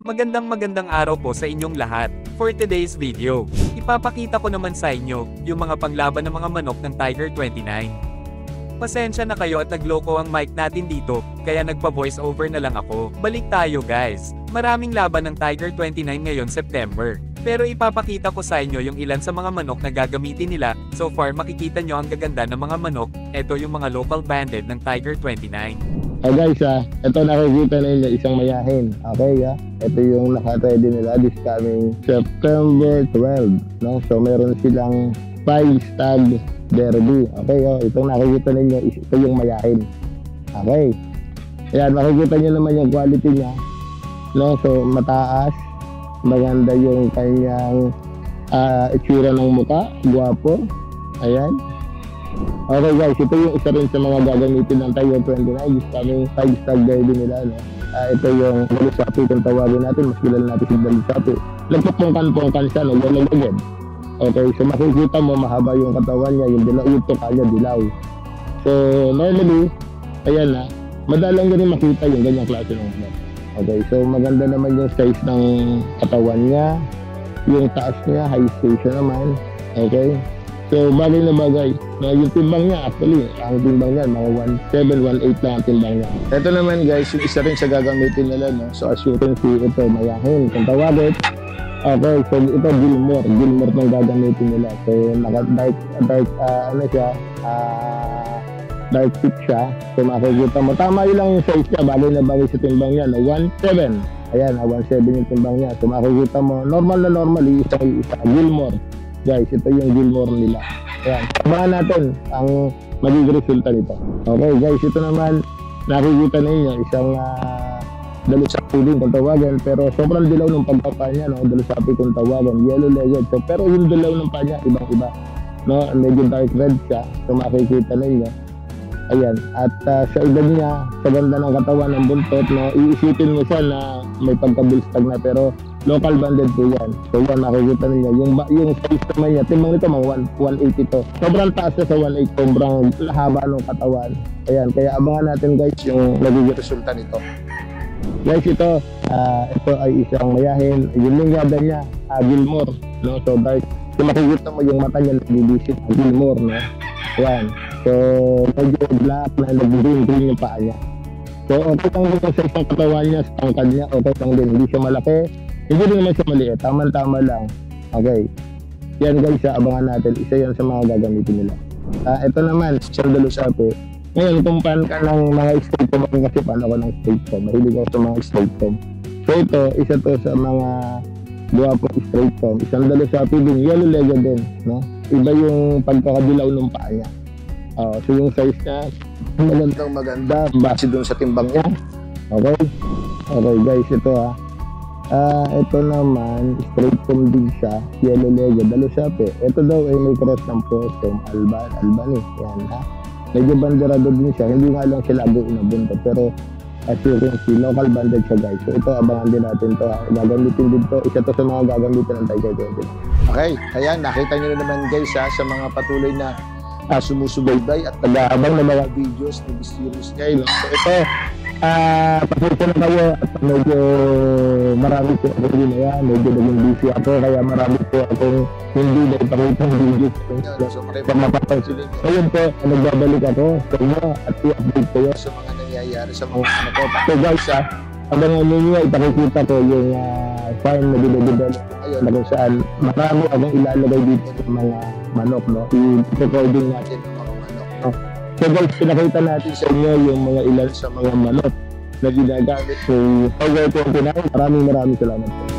Magandang araw po sa inyong lahat. For today's video, ipapakita ko naman sa inyo, yung mga panglaban ng mga manok ng Tiger 29. Pasensya na kayo at nagloko ang mic natin dito, kaya nagpa-voice over na lang ako. Balik tayo guys. Maraming laban ng Tiger 29 ngayon September. Pero ipapakita ko sa inyo yung ilan sa mga manok na gagamitin nila. So far makikita nyo ang gaganda ng mga manok. Ito yung mga local banded ng Tiger 29. Guys, ito nakikita ninyo isang mayahin. Okay, ito yung naka-ready nila this coming September 12. No? So meron silang 5 stag derby. Okay, itong nakikita ninyo ito yung mayahin. Okay. Ayan, makikita nyo naman yung quality niya. No? So mataas, maganda yung kanyang itsura ng muka, guwapo. Ayan. Okay guys, ito yung isa rin sa mga gagamitin ng Tiger 29, this coming 5 stag derby nila. No? Ito yung Dalusapi kung tawagin natin, mas kilala natin si Dalusapi. Nagpapungkan-pungkan siya, no? Galagagad. Okay, so makikita mo mahaba yung katawan niya, yung dilaw, yung tuka niya, dilaw. So normally, ayan na, madalang ganun makita yung ganyang klase ng manok. Okay, so maganda naman yung size ng katawan niya, yung taas niya, high station naman. Okay. So, bagay na bagay. Yung timbang niya, actually, ang timbang niya, mga 1.7, 1.8 lang ang timbang niya. Ito naman guys, yung isa rin sa gagamitin nila, no? So, as you can see, ito, mayahin. Kung tawagin, okay, so ito, Gilmore. Gilmore itong gagamitin nila. So, dark pink siya. So, makikita mo. Tama yun lang yung size niya, bagay na bagay sa timbang niya, no? 1.7. Ayan, 1.7 yung timbang niya. So, makikita mo, normal na normally, isa Gilmore. Guys, ito yung Gilmore nila. Ayan. Abangan natin ang magiging resulta nito. Okay guys, ito naman nakikita ninyo isang Dalusapi din kung tawagan, pero sobrang dilaw ng pagkapa niya, no? Dalusapi kung tawagan, yellow legged. So, pero yung dilaw ng pa niya, ibang-iba. No? Medyo dark red siya. So makikita ninyo. Ayan. At sa edad niya, sa ganda ng katawan ng buntot, no? Iisipin mo siya na may pagka-bullstag na, pero local banded po yan. So yan, nakikita ninyo. Yung size naman niya, timbang nito mga 180 to. Sobrang taas na sa 180, sobrang haba ng katawan. Ayan, kaya abangan natin guys yung nagiging resulta nito. Guys, ito ay isang mayahin. Yung linggada niya, Gilmore. No? So dark. So makikita mo yung mata niya, nagibisit, Gilmore. No? Ayan. So medyo black na nag-green yung paa niya. So okay lang din sa isang katawan niya, sa tangkad niya, okay lang din. Hindi siya malaki. Hindi rin naman siya maliit, tama-tama lang. Okay. Yan guys, abangan natin. Isa yan sa mga gagamitin nila. Ito naman, sa Dalusapi. Ngayon, kung pan ka ng mga straight form, kasi paano ko ng straight form. Mahilig ako sa mga straight form. So ito, isa to sa mga guwapong straight form. Isang Dalusapi din, yellow legged din. No? Iba yung pagkakadilaw ng paa niya. So yung size niya, maganda. Base dun sa timbang niya. Okay? Okay guys, ito ito naman, straight form din siya, yellow legged, Dalusapi. Ito daw ay may cross ng Possum, Albany. Yan medyo banderado din siya, hindi nga lang siya lagi inabunta, pero as you can see, local banded siya guys. So ito, abangan din natin to. Gagamitin din to, isa to sa mga gagamitin ng Tiger 29. Okay, ayan, nakita nyo na naman guys sa mga patuloy na sumusubaybay at nag-aabang ng mga videos ni Mysterious Guy. So ito, pasensya na kayo at medyo marami po ako din medyo naging busy ako, kaya marami po akong hindi na ipakita ng videos. So mapapansin nyo. Ngayon po, nagbabalik ako sa inyo at i-update kayo sa mga nangyayari sa mga ano ko. So guys, abangan ninyo, ipakikita ko yung farm na dinadidala ngayon na kung saan marami akong ilalagay dito ng mga manok, no? I-recording natin ng mga manok, no? So guys, pinakita natin sa inyo yung mga ilan sa mga manok na ginagamit sa Tiger 29. Maraming salamat po.